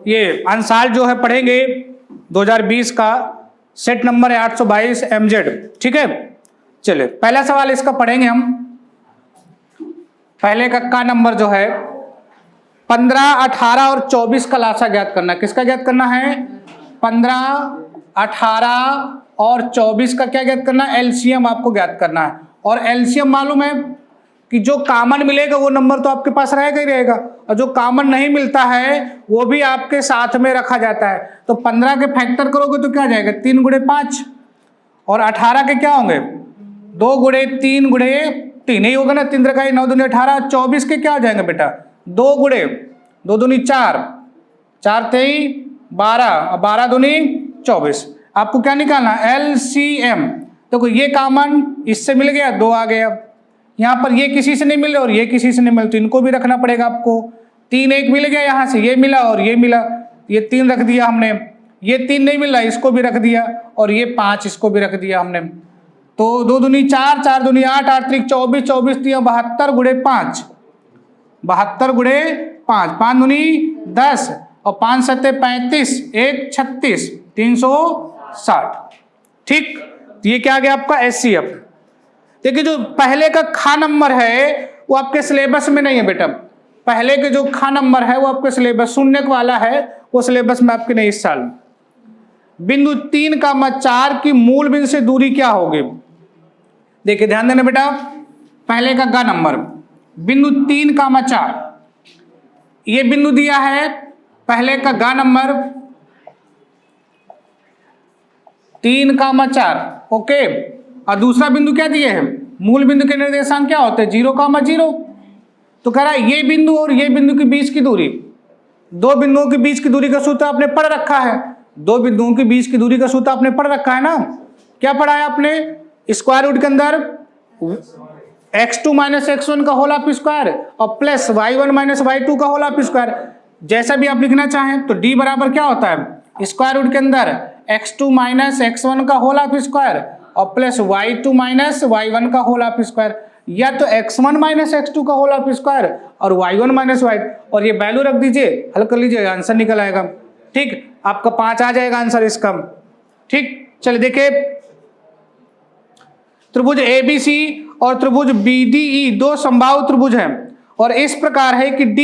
ये अंसाल जो है पढ़ेंगे 2020 का, सेट नंबर है 822 MZ। ठीक है, चलिए पहला सवाल इसका पढ़ेंगे हम। पहले का नंबर जो है 15, 18 और 24 का लासा ज्ञात करना। किसका ज्ञात करना है? 15, 18 और 24 का क्या ज्ञात करना है? एलसीएम आपको ज्ञात करना है। और एलसीएम मालूम है कि जो कॉमन मिलेगा वो नंबर तो आपके पास रहेगा ही रहेगा, और जो कॉमन नहीं मिलता है वो भी आपके साथ में रखा जाता है। तो 15 के फैक्टर करोगे तो क्या जाएगा? 3 गुणे 5, और 18 के क्या होंगे? 2 गुणे 3 गुणे 3 ही होगा ना, 3 3 9 दूनी 18। 24 के क्या हो जाएंगे बेटा? 2 गुणे 2 दूनी 4, 4 23 12, और 12 दूनी 24। आपको क्या निकालना? एलसीएम। देखो ये कॉमन इससे मिल गया, 2 आ गया। यहाँ पर ये किसी से नहीं मिले और ये किसी से नहीं मिले, तो इनको भी रखना पड़ेगा आपको। 3 1 मिल गया, यहाँ से ये मिला और ये मिला, ये 3 रख दिया हमने। ये 3 नहीं मिला, इसको भी रख दिया, और ये 5 इसको भी रख दिया हमने। तो 2 दूनी 4, 4 दूनी 8, 8 3 24, 24 दिया 72 गुणे 5, 72 गुणे 5, 5 दूनी 10, और 5 7 35, 1 36, 360। ठीक, तो ये क्या आ गया आपका? एचसीएफ। देखिए जो पहले का खा नंबर है वो आपके सिलेबस में नहीं है बेटा। पहले के जो खा नंबर है वो आपके सिलेबस शून्य वाला है, वो सिलेबस में आपके नहीं इस साल। बिंदु 3,4 की मूल बिंदु से दूरी क्या होगी? देखिए ध्यान देना बेटा, पहले का गा नंबर बिंदु 3,4, ये बिंदु दिया है पहले का गा नंबर 3,4। ओके, और दूसरा बिंदु क्या दिए है? मूल बिंदु के निर्देशांक क्या होते हैं? 0,0। तो कह रहा है ये बिंदु और ये बिंदु के बीच की दूरी, 2 बिंदुओं के बीच की दूरी का सूत्र आपने पढ़ रखा है। 2 बिंदुओं के बीच की दूरी का सूत्र आपने पढ़ रखा है ना? क्या पढ़ा है आपने? स्क्वायर रूट के अंदर x2 - x1 का होल ऑफ स्क्वायर और प्लस y1 - y2 का होल ऑफ स्क्वायर। जैसा भी आप लिखना चाहें तो d बराबर क्या होता है? स्क्वायर रूट के अंदर x2 - x1 का होल ऑफ स्क्वायर और प्लस y2 - y1 का होल ऑफ स्क्वायर, या तो x1 - x2 का होल ऑफ स्क्वायर और y1 - y, और ये वैल्यू रख दीजिए, हल कर लीजिए, आंसर निकल आएगा। ठीक, आपका 5 आ जाएगा आंसर इसका। ठीक, चलिए देखिए, त्रिभुज ABC और त्रिभुज BDE 2 समबाहु त्रिभुज हैं, और इस प्रकार है कि D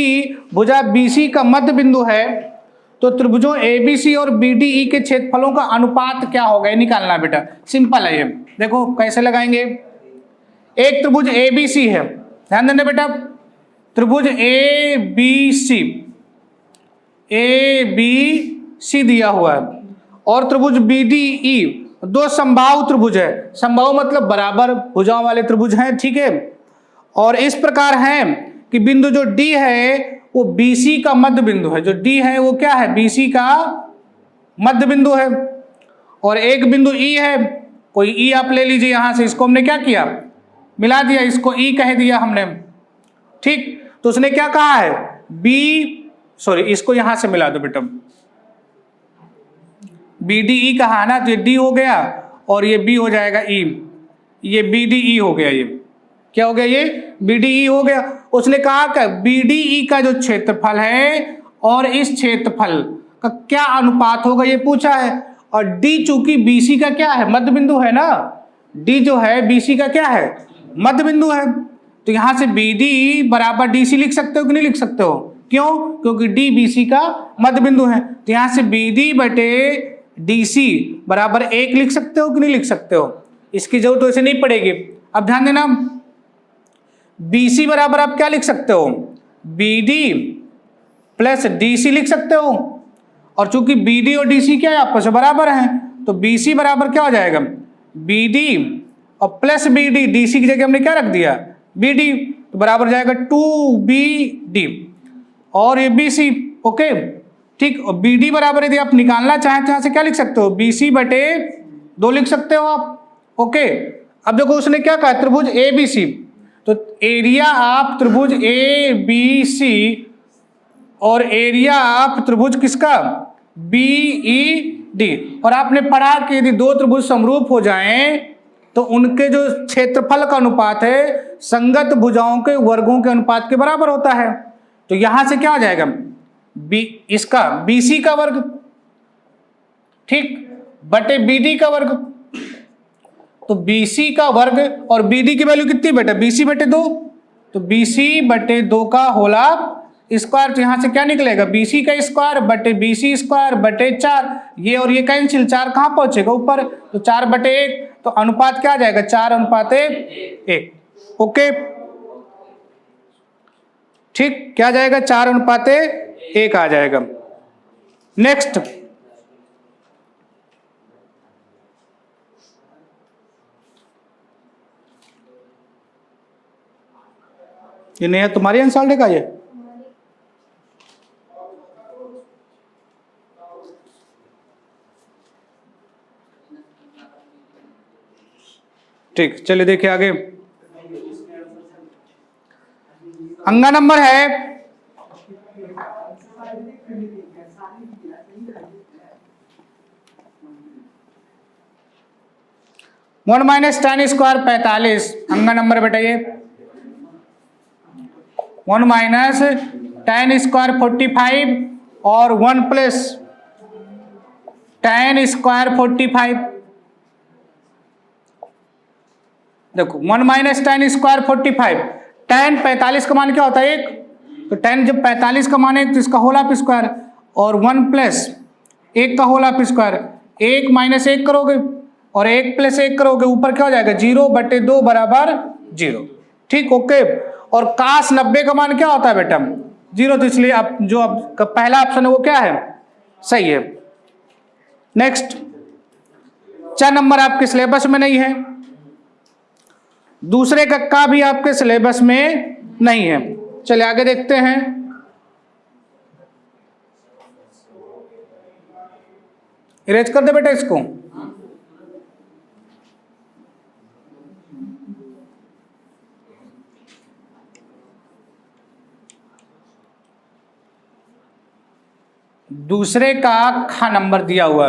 भुजा BC का मध्य बिंदु है। तो त्रिभुजों ABC और BDE के क्षेत्रफलों का अनुपात क्या होगा, ये निकालना बेटा। सिंपल है ये, देखो कैसे लगाएंगे। एक त्रिभुज ABC है, ध्यान देना बेटा, त्रिभुज ABC दिया हुआ है, और त्रिभुज BDE 2 समबाहु त्रिभुज है। समबाहु मतलब बराबर भुजाओं वाले त्रिभुज हैं। ठीक है, और इस प्रकार है कि बिंदु जो D है वो BC का मध्य बिंदु है। जो D है वो क्या है? BC का मध्य बिंदु है। और एक बिंदु E है, कोई E आप ले लीजिए यहां से, इसको हमने क्या किया? मिला दिया, इसको E कह दिया हमने। ठीक, तो उसने क्या कहा है? इसको यहां से मिला दो बेटा, BDE कहा है ना, तो ये D हो गया और ये B हो जाएगा E, ये BDE हो गया। ये क्या हो गया? ये BDE हो गया। उसने कहा कि BDE का जो क्षेत्रफल है और इस क्षेत्रफल का क्या अनुपात होगा, ये पूछा है। और D चूंकि BC का क्या है? मध्य बिंदु है ना, D जो है BC का क्या है? मध्य बिंदु है। तो यहां से BD बराबर DC लिख सकते हो कि नहीं लिख सकते हो? क्यों? क्योंकि D BC का मध्य बिंदु है। तो यहां से BD बटे DC बराबर 1 लिख सकते हो कि नहीं लिख सकते हो? इसकी जरूरत वैसे नहीं पड़ेगी। अब ध्यान देना, BC बराबर आप क्या लिख सकते हो? BD प्लस DC लिख सकते हो, और चूंकि BD और DC क्या है? आपस में बराबर हैं, तो BC बराबर क्या हो जाएगा? BD और प्लस BD, DC की जगह हमने क्या रख दिया? BD, तो बराबर जाएगा 2BD, और ये BC। ओके, ठीक, और BD बराबर यदि आप निकालना चाहें तो यहां से क्या लिख सकते हो? BC बटे 2 लिख सकते हो आप। ओके, अब देखो उसने क्या कहा? त्रिभुज ABC, तो एरिया ऑफ त्रिभुज ABC और एरिया ऑफ त्रिभुज किसका? BED। और आपने पढ़ा कि यदि 2 त्रिभुज समरूप हो जाएं तो उनके जो क्षेत्रफल का अनुपात है संगत भुजाओं के वर्गों के अनुपात के बराबर होता है। तो यहां से क्या हो जाएगा? इसका BC का वर्ग, ठीक, बटे BD का वर्ग। तो BC का वर्ग और BD की वैल्यू कितनी बेटा, BC बटे 2, तो BC बटे 2 का होला स्क्वायर। तो यहां से क्या निकलेगा, BC का स्क्वायर बटे BC स्क्वायर बटे 4, ये और ये कैंसिल, 4 कहां पहुंचेगा ऊपर, तो 4 बटे 1, तो अनुपात क्या आ जाएगा, 4:1। ओके, ठीक, क्या जाएगा, 4:1 आ जाएगा। नेक्स्ट, ये नहीं है तुम्हारी आंसर का, ये ठीक। चलिए देखिए आगे, अंगा नंबर है 1 - tan स्क्वायर 45। अंगा नंबर बेटा ये 1 - tan स्क्वायर 45 और 1 + tan स्क्वायर 45। देखो 1 - tan स्क्वायर 45, tan 45 का मान क्या होता है 1, तो tan जब 45 का मान 1 तो इसका होल हाफ स्क्वायर, और 1 + 1 का होल हाफ स्क्वायर, 1 - 1 करोगे और 1 + 1 करोगे, ऊपर क्या हो जाएगा 0/2 बराबर 0, ठीक। ओके, और cos 90 का मान क्या होता है बेटा 0, तो इसलिए अब जो आपका पहला ऑप्शन है वो क्या है, सही है। नेक्स्ट, 4 नंबर आपके सिलेबस में नहीं है, दूसरे का भी आपके सिलेबस में नहीं है। चलिए आगे देखते हैं, इरेज कर दे बेटा इसको। दूसरे का खा नंबर दिया हुआ,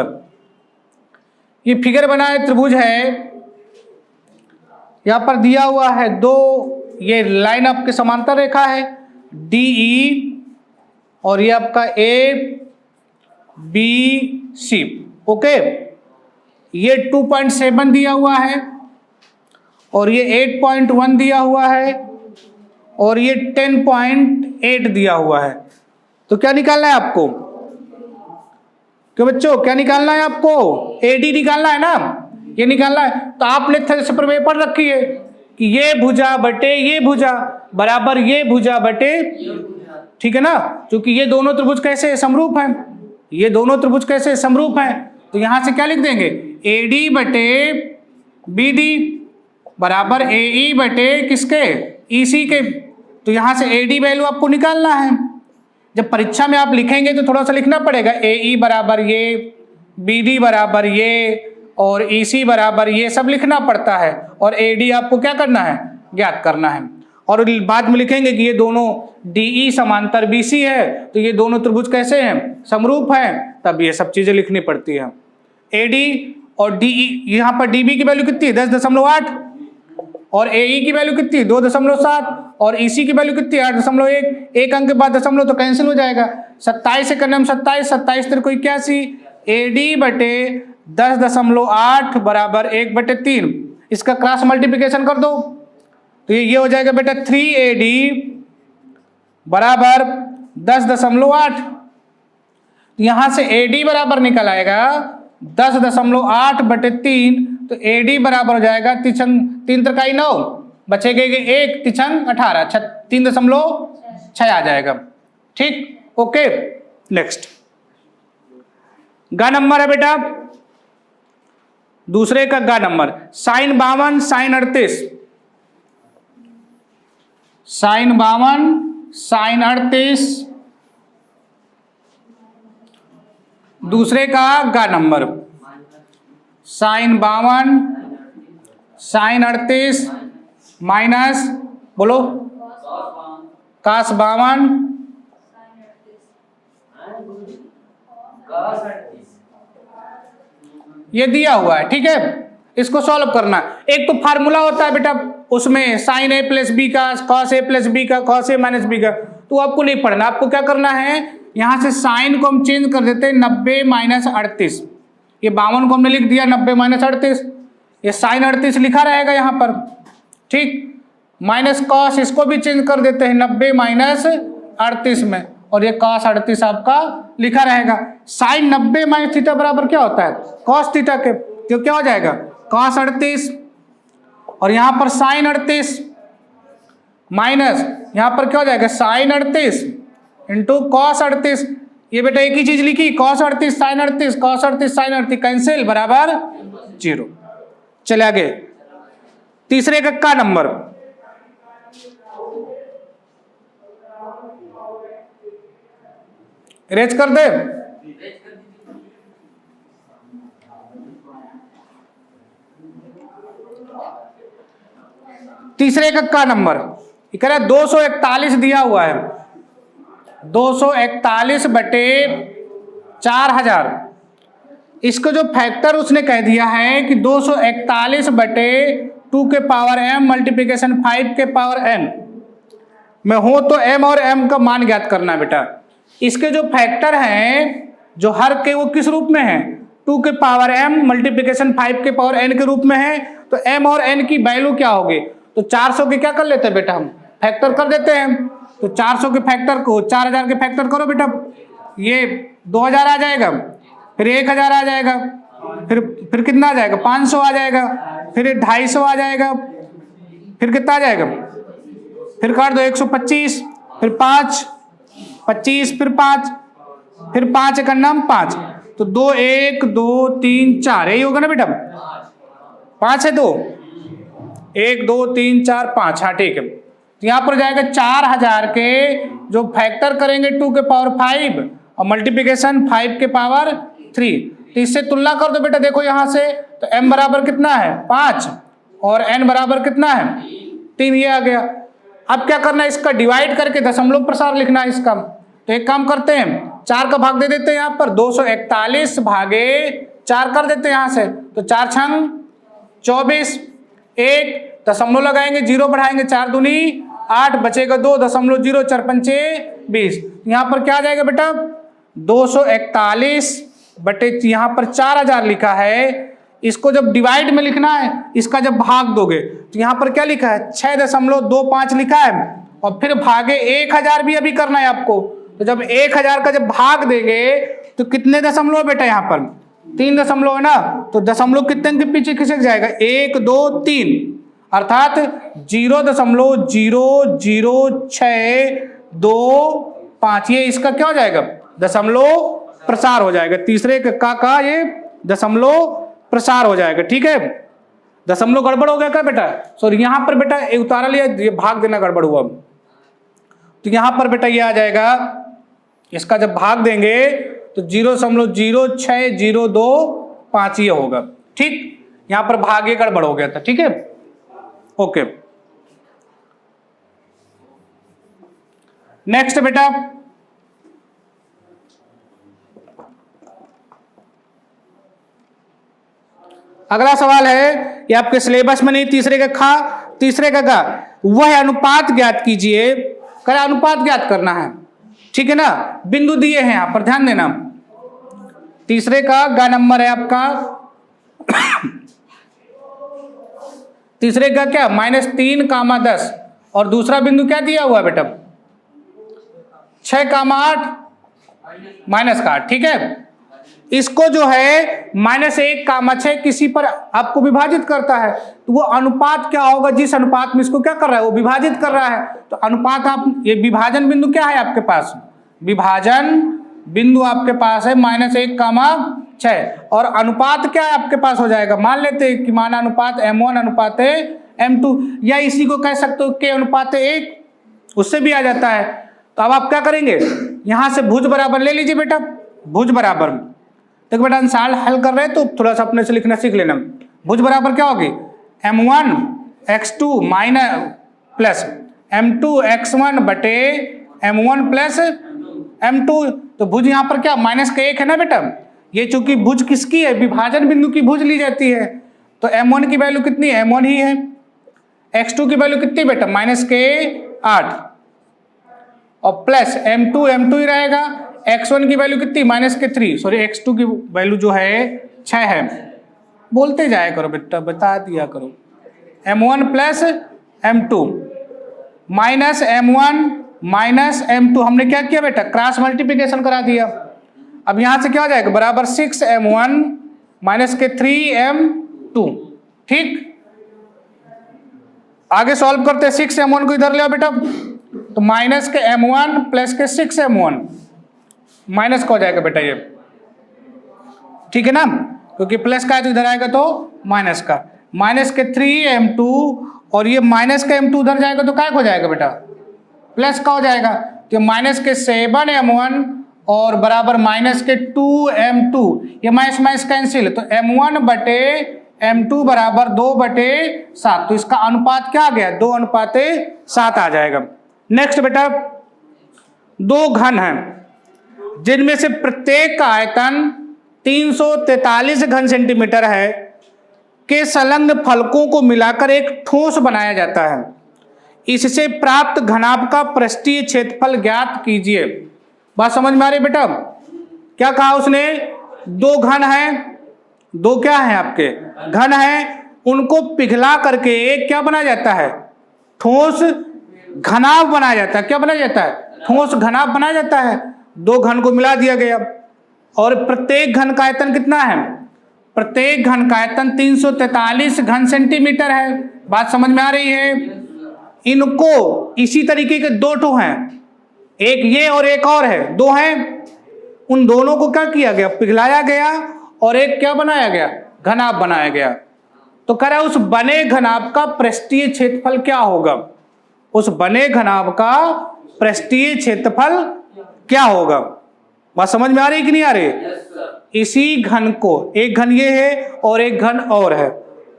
ये फिगर बना है, त्रिभुज है, यहां पर दिया हुआ है 2, ये लाइन आपके समांतर रेखा है DE, और ये आपका ABC। ओके, ये 2.7 दिया हुआ है, और ये 8.1 दिया हुआ है, और ये 10.8 दिया हुआ है। तो क्या निकालना है आपको, क्यों बच्चों, क्या निकालना है आपको, AD निकालना है ना, ये निकालना है। तो आपने जैसे पेपर रखी है कि ये भुजा बटे ये भुजा बराबर ये भुजा बटे, ठीक है ना, क्योंकि ये दोनों त्रिभुज कैसे समरूप हैं, ये दोनों त्रिभुज कैसे समरूप हैं, तो यहां से क्या लिख देंगे, AD बटे BD बराबर AE बटे किसके, EC के। तो यहां से AD वैल्यू आपको निकालना है, जब परीक्षा में आप लिखेंगे तो थोड़ा सा लिखना पड़ेगा, AE बराबर ये, BD बराबर ये, और EC बराबर ये सब लिखना पड़ता है, और AD आपको क्या करना है, ज्ञात करना है। और बाद में लिखेंगे कि ये दोनों DE समांतर BC है, तो ये दोनों त्रिभुज कैसे हैं, समरूप हैं, तब ये सब चीजें लिखनी पड़ती है। AD और DE, यहाँ पर DB की वैल्यू कितनी है 10.8, और AE की वैल्यू कितनी 2.7, और EC की वैल्यू कितनी 8.1, एक अंक के बाद दशमलव तो कैंसिल हो जाएगा, 27 से करने में 27, 27 तेरे को 81, AD बटे 10.8 बराबर 1/3, इसका क्रॉस मल्टीप्लिकेशन कर दो, तो ये हो जाएगा बेटा 3AD बराबर 10.8। यहां से AD बराबर निकल आएगा 10.8/3, तो AD बराबर हो जाएगा 3×3 = 9, बचेगा 1, 3×6 = 18, 3.6 आ जाएगा, ठीक। ओके, नेक्स्ट गा नंबर है बेटा, दूसरे का गा number sin 52 sin 38, sin 52 sin 38, दूसरे का गा नंबर sin 52 sin 38 माइनस बोलो cos 52 ये दिया हुआ है, ठीक है, इसको सॉल्व करना। एक तो फार्मूला होता है बेटा उसमें sin A + B का, cos A + B का, cos A - B का, तो आपको नहीं पढ़ना, आपको क्या करना है, यहाँ से साइन को हम चेंज कर देते हैं 90 माइनस 38। ये 52 को हमने लिख दिया 90 माइनस 38, ये साइन 38 लिखा रहेगा यहाँ पर, ठीक। माइनस कॉस इसको भी चेंज कर देते हैं 90 माइनस 38 में, और ये कॉस 38 आपका लिखा रहेगा। साइन 90 माइनस थीटा बराबर क्या होता है? कॉस थीटा के, तो क्या हो जाएगा? कॉस 38, और यहाँ पर साइन 38 माइनस यहाँ पर क्या हो जाएगा? Sine 38 into cos 38। ये बेटा एक ही चीज लिखी, cos 38 sine 38, cos 38 sine 38 cancel बराबर 0। चले आगे, तीसरे का नंबर। इरेज कर दे। तीसरे का नंबर ये कह रहा है 241 दिया हुआ है, 241 बटे 4000। इसको जो फैक्टर उसने कह दिया है कि 241 बटे 2 के पावर m मल्टीप्लीकेशन 5 के पावर n में हो तो m और m का मान ज्ञात करना है बेटा। इसके जो फैक्टर हैं जो हर के वो किस रूप में है? 2 के पावर m मल्टीप्लीकेशन 5 के पावर n के रूप में है। तो m और n की वैल्यू क्या होगी? तो 400 के क्या कर लेते हैं बेटा, हम फैक्टर कर देते हैं। तो 400 के फैक्टर को 4000 के फैक्टर करो बेटा, ये 2000 आ जाएगा, फिर 1000 आ जाएगा, फिर कितना आ जाएगा? 500 आ जाएगा, फिर 250 आ जाएगा, फिर कितना आ जाएगा? फिर काट दो 125, फिर 5 25, फिर 5, फिर 5 एक नाम 5, तो 2 1 2 3 4 यही होगा ना बेटा? 5 है 2 1 2 3 4 5, हाँ ठीक है। तो यहाँ पर जाएगा 4000 के जो फैक्टर करेंगे 2 के पावर 5 और मल्टीप्लिकेशन 5 के पावर 3, तो इससे तुलना कर दो बेटा। देखो यहाँ से तो m बराबर कितना है? 5 और n बराबर कितना है? 3, ये आ गया। अब क्या करना है? इसका डिवाइड करके दशमलव प्रसार लिखना है इसका। तो एक काम करते हैं, 4 का भाग दे देते हैं यहाँ पर, 241 भागे 4 कर देते हैं यहाँ से, तो 4 छंग 24, 1 दशमलव लगाएंगे, 0 बढ़ाएंगे, 4 दूनी 8, बचेगा 2, 0.0 4 पंचे 20। यहाँ पर क्या आ जाएगा बेटा? 241 बटे यहाँ पर 4000 लिखा है, इसको जब डिवाइड में लिखना है, इसका जब भाग दोगे तो यहाँ पर क्या लिखा है? 6.25 लिखा है, और फिर भागे 1000 भी अभी करना है आपको। तो जब 1000 का जब भाग देंगे तो कितने दशमलव बेटा? यहाँ पर 3 दशमलव है ना, तो दशमलव कितने के पीछे खिसक जाएगा? 1 2 3, अर्थात 0.00625, ये इसका क्या हो जाएगा? दशमलव प्रसार हो जाएगा। तीसरे का ये दशमलव प्रसार हो जाएगा, ठीक है। दशमलव गड़बड़ हो गया क्या बेटा? सॉरी, यहां पर बेटा उतारा लिया, ये भाग देना गड़बड़ हुआ, तो यहां पर बेटा ये आ जाएगा, इसका जब भाग देंगे तो 0.06025 ये होगा, ठीक। यहां पर भाग ये गड़बड़ हो गया था, ठीक है, ओके। नेक्स्ट बेटा, अगला सवाल है, ये आपके सिलेबस में नहीं, तीसरे का वह अनुपात ज्ञात कीजिए। कर अनुपात ज्ञात करना है, ठीक है ना। बिंदु दिए हैं यहां पर, ध्यान देना। तीसरे का नंबर है आपका तीसरे का क्या? -3, 10, और दूसरा बिंदु क्या दिया हुआ है बेटा? 6, 8 -8, ठीक है। इसको जो है -1, 6 किसी पर आपको विभाजित करता है, तो वो अनुपात क्या होगा? जिस अनुपात में इसको क्या कर रहा है? वो विभाजित कर रहा है। तो अनुपात, आप ये विभाजन बिंदु क्या है आपके पास? विभाजन बिंदु आपके पास है -1, 6, और अनुपात क्या है आपके पास हो जाएगा? मान लेते हैं कि माना अनुपात m1 अनुपात m2, या इसी को कह सकते हो k अनुपात 1, उससे भी आ जाता है। तो अब आप क्या करेंगे? यहां से भुज बराबर ले लीजिए बेटा, भुज बराबर। देखो बेटा, अंसार हल कर रहे हैं तो थोड़ा सा अपने से लिखना सीख लेना। भुज बराबर क्या होगी? m1 x2 plus m2 x1 बटे m1 प्लस m2। तो भुज यहाँ पर क्या? -1 है ना बेटा। ये चूंकि भुज किसकी है? विभाजन बिंदु की भुज ली जाती है। तो m1 की वैल्यू कितनी है? m1 ही है। x2 की वैल्यू कितनी बेटा? -8, और प्लस m2 ही रहेगा। x1 की वैल्यू कितनी -3, सॉरी x2 की वैल्यू जो है 6 है। बोलते जाया करो बेटा, बता दिया करो। m1 plus m2 minus m1 minus m2, हमने क्या किया बेटा, क्रॉस मल्टीप्लिकेशन करा दिया। अब यहां से क्या हो जाएगा, बराबर 6m1 माइनस के 3m2। ठीक, आगे सॉल्व करते हैं। 6m1 को इधर ले आओ बेटा, तो माइनस के m1 प्लस के 6m1 माइनस का हो जाएगा बेटा ये, ठीक है ना, क्योंकि प्लस का है तो इधर आएगा तो माइनस का, माइनस के 3m2 और ये माइनस का m2 उधर जाएगा तो क्या हो जाएगा बेटा, प्लस का हो जाएगा। तो माइनस के 7m1 और बराबर माइनस के 2m2, ये माइनस माइनस कैंसिल, तो m1 बटे m2 बराबर 2/7। तो इसका अनुपात क्या आ गया, 2:7 आ जाएगा। नेक्स्ट बेटा, दो घन हैं जिनमें से प्रत्येक का आयतन 343 घन सेंटीमीटर है के संलग्न फलकों को मिलाकर एक ठोस बनाया जाता है। इससे प्राप्त घनाभ का पृष्ठीय क्षेत्रफल ज्ञात कीजिए। बात समझ में आ रही बेटा? क्या कहा उसने, दो घन हैं, दो क्या है आपके घन हैं, उनको पिघला करके एक क्या बनाया जाता है, ठोस घनाभ बनाया जाता है। क्या बनाया जाता है, ठोस घनाभ बनाया जाता है। दो घन को मिला दिया गया और प्रत्येक घन का आयतन कितना है, प्रत्येक घन का आयतन 343 घन सेंटीमीटर है। बात समझ में आ रही है? इनको इसी तरीके के दो ठो हैं, एक ये और एक और है, दो हैं, उन दोनों को क्या किया गया, पिघलाया गया और एक क्या बनाया गया, घनाभ बनाया गया। तो कह रहा है उस बने घनाभ का पृष्ठीय क्षेत्रफल क्या होगा, उस बने घनाभ का पृष्ठीय क्षेत्रफल क्या होगा। बात समझ में आ रही कि नहीं आ रही? इसी घन को, एक घन ये है और एक घन और है,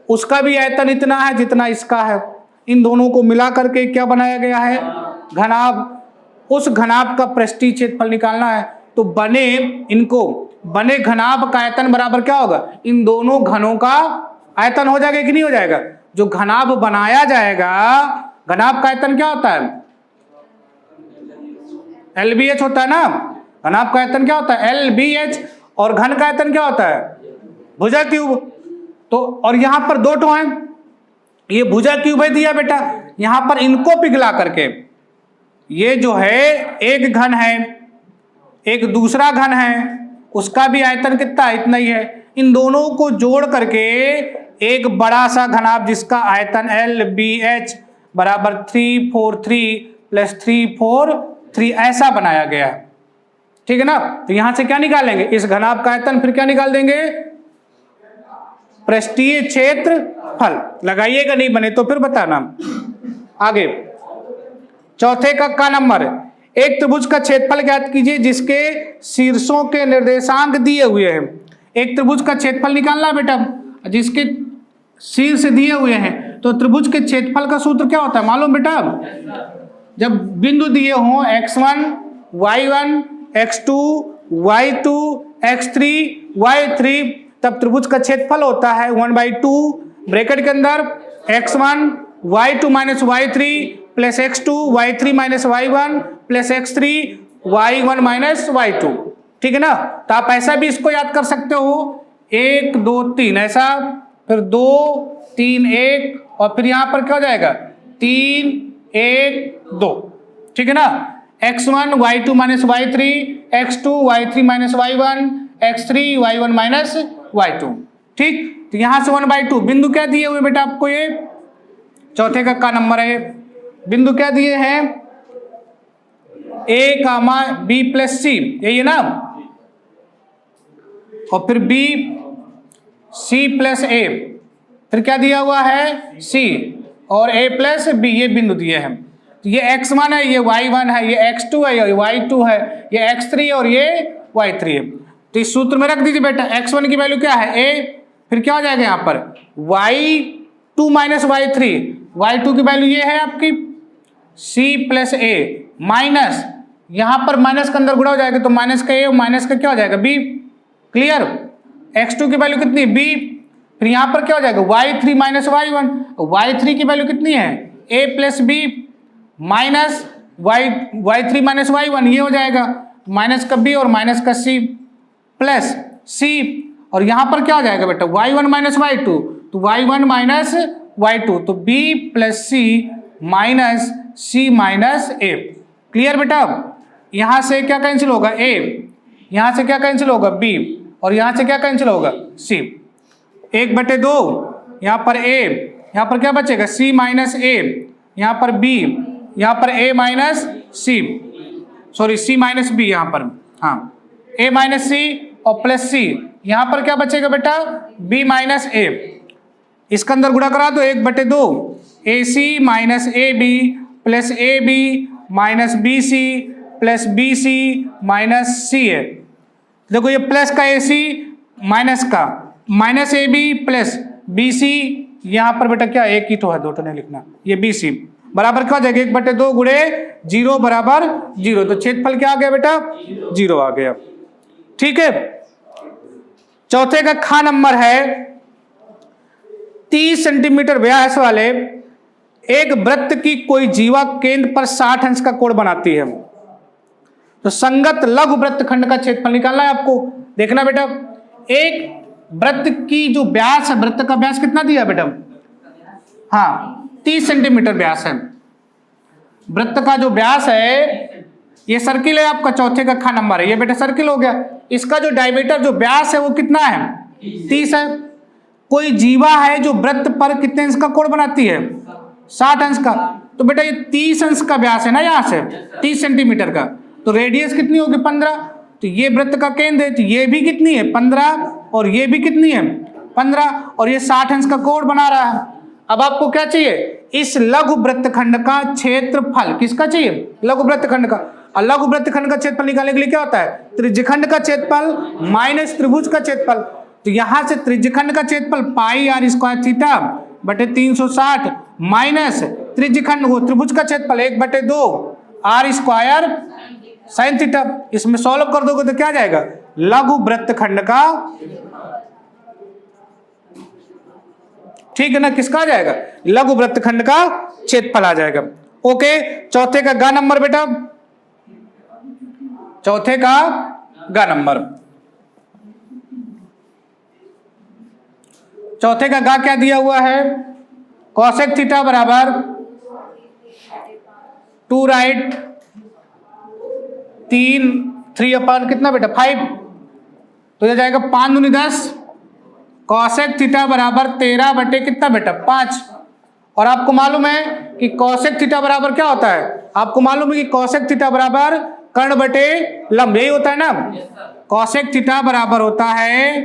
उसका भी आयतन इतना है जितना इसका है, इन दोनों को मिला करके क्या बनाया गया है, घनाभ। उस घनाभ का पृष्ठीय क्षेत्रफल निकालना है, तो बने इनको बने घनाभ का आयतन बराबर क्या होगा, इन दोनों घनों का आयतन हो जाएगा कि नहीं हो जाएगा। जो घनाभ बनाया जाएगा, घनाभ का आयतन क्या होता है, LBH होता है ना, घनाभ का आयतन क्या होता है, LBH, और घन का आयतन क्या होता है, भुजा क्यूब। तो और यहां पर दो ठो हैं, ये भुजा क्यूब है दिया बेटा, यहां पर इनको पिघला करके, ये जो है एक घन है, एक दूसरा घन है, उसका भी आयतन कितना है, इतना ही है। इन दोनों को जोड़ करके एक बड़ा सा घनाभ जिसका आयतन LBH बराबर 343 प्लस 343 ऐसा बनाया गया है, ठीक है ना। तो यहां से क्या निकालेंगे, इस घनाभ का आयतन, फिर क्या निकाल देंगे, पृष्ठीय क्षेत्रफल। लगाइएगा, नहीं बने तो फिर बताना। आगे चौथे का नंबर, एक त्रिभुज का क्षेत्रफल ज्ञात कीजिए जिसके शीर्षों के निर्देशांक दिए हुए हैं। एक त्रिभुज का क्षेत्रफल निकालना बेटा, जिसके शीर्ष दिए हुए हैं, तो त्रिभुज के क्षेत्रफल का सूत्र क्या होता है मालूम बेटा, जब बिंदु दिए हों x1 y1 x2 y2 x3 y3, तब त्रिभुज का क्षेत्रफल होता है 1/2 ब्रैकेट के अंदर x1 y2 minus y3 plus x2 y3 minus y1 plus x3 y1 minus y2, ठीक है ना। तो आप ऐसा भी इसको याद कर सकते हो, 1 2 3 ऐसा, फिर 2 3 1 और फिर यहां पर क्या हो जाएगा 3 1 2, ठीक है ना। x1 y2 minus y3 x2 y3 minus y1 x3 y1 minus y2, ठीक। तो यहां से 1/2 बिंदु क्या दिए हुए बेटा आपको, ये चौथे का नंबर है। बिंदु क्या दिए हैं, A, B प्लस C, यही है ना, और फिर B C प्लस A, फिर क्या दिया हुआ है C, और A प्लस B, ये बिंदु दिए हैं। तो ये x1 है, ये y1 है, ये x2 है, ये y2 है, ये x3 है और ये y3 है। तो इस सूत्र में रख दीजिए बेटा, x1 की वैल्यू क्या है A, फिर क्या हो जाएगा यहाँ पर y2 माइनस y3, y2 की वैल्यू ये है आपकी C प्लस A माइनस, यहां पर माइनस के अंदर गुणा हो जाएगा तो माइनस का A और माइनस का क्या हो जाएगा B, क्लियर। x2 की वैल्यू कितनी B, फिर यहां पर क्या हो जाएगा y3 माइनस y1, y3 की वैल्यू कितनी है A plus B minus y3 minus y1, ये हो जाएगा। माइनस का बी और माइनस का सी प्लस सी, और यहां पर क्या हो जाएगा बेटा y1 माइनस y2, तो y1 माइनस y2, तो b प्लस सी माइनस सी माइनस ए। क्लियर बेटा? यहां से क्या कैंसिल होगा a, यहां से क्या कैंसिल होगा b, और यहां से क्या कैंसिल होगा c। 1/2 यहां पर a, यहां पर क्या बचेगा c माइनस a, यहां पर b, यहां पर a minus c, sorry c minus b यहां पर, हाँ a माइनस c और प्लस c, यहां पर क्या बचेगा बेटा b माइनस a। इसके अंदर गुणा करा दो 1/2 ac minus ab plus ab minus bc plus bc minus ca। देखो ये प्लस का ac माइनस का माइनस ab प्लस bc, यहां पर बेटा क्या एक ही तो है, दो तो नहीं लिखना, ये bc बराबर क्या हो जाएगा 1/2 गुणे 0 बराबर 0, तो क्षेत्रफल क्या आ गया बेटा 0 आ गया। ठीक है, चौथे का खा नंबर है 30 सेंटीमीटर व्यास वाले एक वृत्त की कोई जीवा केंद्र पर 60 अंश का कोण बनाती है, तो संगत लघु वृत्तखंड का क्षेत्रफल निकालना है आपको। देखना बेटा, एक वृत्त की जो व्यास है, वृत्त का व्यास कितना दिया बेटा, हाँ 30 सेंटीमीटर व्यास है। वृत्त का जो व्यास है, ये सर्किल है आपका, चौथे का खा नंबर है, ये बेटा सर्किल हो गया। इसका जो डायमीटर जो व्यास है वो कितना है 30 है। कोई जीवा है जो वृत्त पर कितने अंश का कोण बनाती है 60 अंश का, तो बेटा ये 30 अंश का व्यास है ना, यहां से 30 सेंटीमीटर का, तो रेडियस कितनी होगी 15, तो ये वृत्त का केंद्र है, तो ये भी कितनी है 15 और ये भी कितनी है 15, और ये 60 अंश का कोण बना रहा है। अब आपको क्या चाहिए, इस लघु वृत्तखंड का क्षेत्रफल, किसका चाहिए लघु वृत्तखंड का। और लघु वृत्तखंड का क्षेत्रफल निकालने के लिए क्या होता है, त्रिज्यखंड का क्षेत्रफल माइनस त्रिभुज का क्षेत्रफल। तो यहां से त्रिज्यखंड का क्षेत्रफल पाई आर स्क्वायर थीटा बटे 360 माइनस त्रिज्यखंड को त्रिभुज का क्षेत्रफल 1/2 आर स्क्वायर साइन थीटा। इसमें सॉल्व कर दोगे तो क्या जाएगा लघु वृत्तखंड का, ठीक है ना, किसका आ जाएगा लघु वृत्तखंड का क्षेत्रफल आ जाएगा। ओके, चौथे का ग नंबर बेटा, चौथे का ग नंबर, चौथे का ग क्या दिया हुआ है, कॉसेक थीटा बराबर 2 राइट 3 अपॉन कितना बेटा 5, तो यह जाएगा 5 दूनी 10, कॉसेक थीटा बराबर 13 बटे कितना बेटा 5। और आपको मालूम है कि कॉसेक थीटा बराबर क्या होता है, आपको मालूम है कि कॉसेक थीटा बराबर कर्ण बटे लंब, यही होता है ना, कॉसेक थीटा बराबर होता है,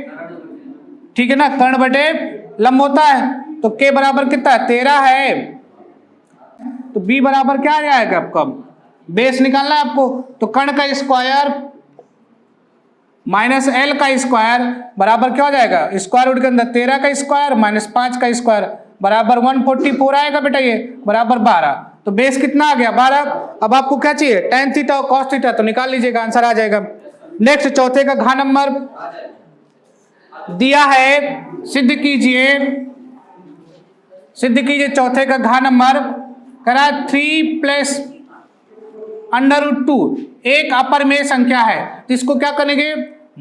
ठीक है ना, कर्ण बटे लंब होता है। तो के बराबर कितना है 13 है, तो बी बराबर क्या आ जाएगा आपका, बेस निकालना है आपको, तो कर्ण का स्क्वायर माइनस एल का स्क्वायर बराबर क्या हो जाएगा, स्क्वायर रूट के अंदर 13 का स्क्वायर माइनस 5 का स्क्वायर बराबर 144 आएगा बेटा, ये बराबर 12, तो बेस कितना आ गया 12। अब आपको क्या चाहिए tan थीटा और cos थीटा, तो निकाल लीजिएगा, आंसर आ जाएगा। नेक्स्ट चौथे का घ नंबर दिया है, सिद्ध कीजिए चौथे का घ नंबर करा 3 प्लस √2 एक अपरिमेय संख्या है, तो इसको क्या करेंगे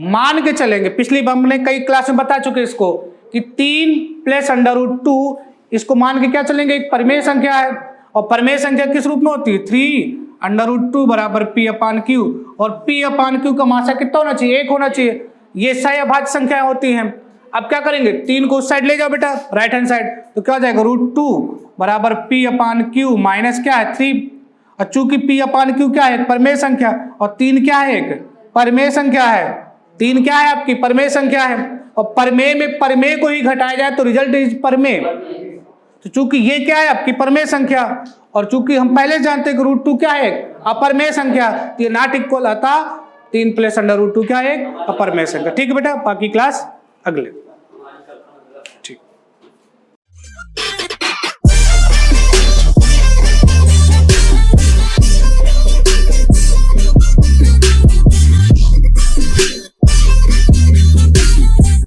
मान के चलेंगे। पिछली हमने कई क्लास में बता चुके इसको कि 3 प्लस √2 इसको मान के क्या चलेंगे, एक परिमेय संख्या है, और परिमेय संख्या किस रूप में होती है 3 √2 बराबर p/q, और p/q का मात्रा कितना होना चाहिए 1 होना चाहिए। ये सही अभाज्य संख्याएं होती हैं। अब क्या करेंगे 3 को उस साइड ले जाओ बेटा राइट हैंड साइड, तो क्या हो जाएगा √2 बराबर p/q माइनस क्या है 3, और चूंकि p/q क्या है परिमेय संख्या, और 3 क्या है एक परिमेय संख्या है, 3 क्या है आपकी परिमेय संख्या है, और परिमेय में परिमेय को ही घटाया जाए तो रिजल्ट इज परिमेय। तो चूंकि ये क्या है आपकी परिमेय संख्या, और चूंकि हम पहले जानते हैं कि √2 क्या है अपरिमेय संख्या, तो ये नॉट इक्वल अतः 3 प्लस √2 क्या है अपरिमेय संख्या। ठीक है बेटा, बाकी क्लास अगले।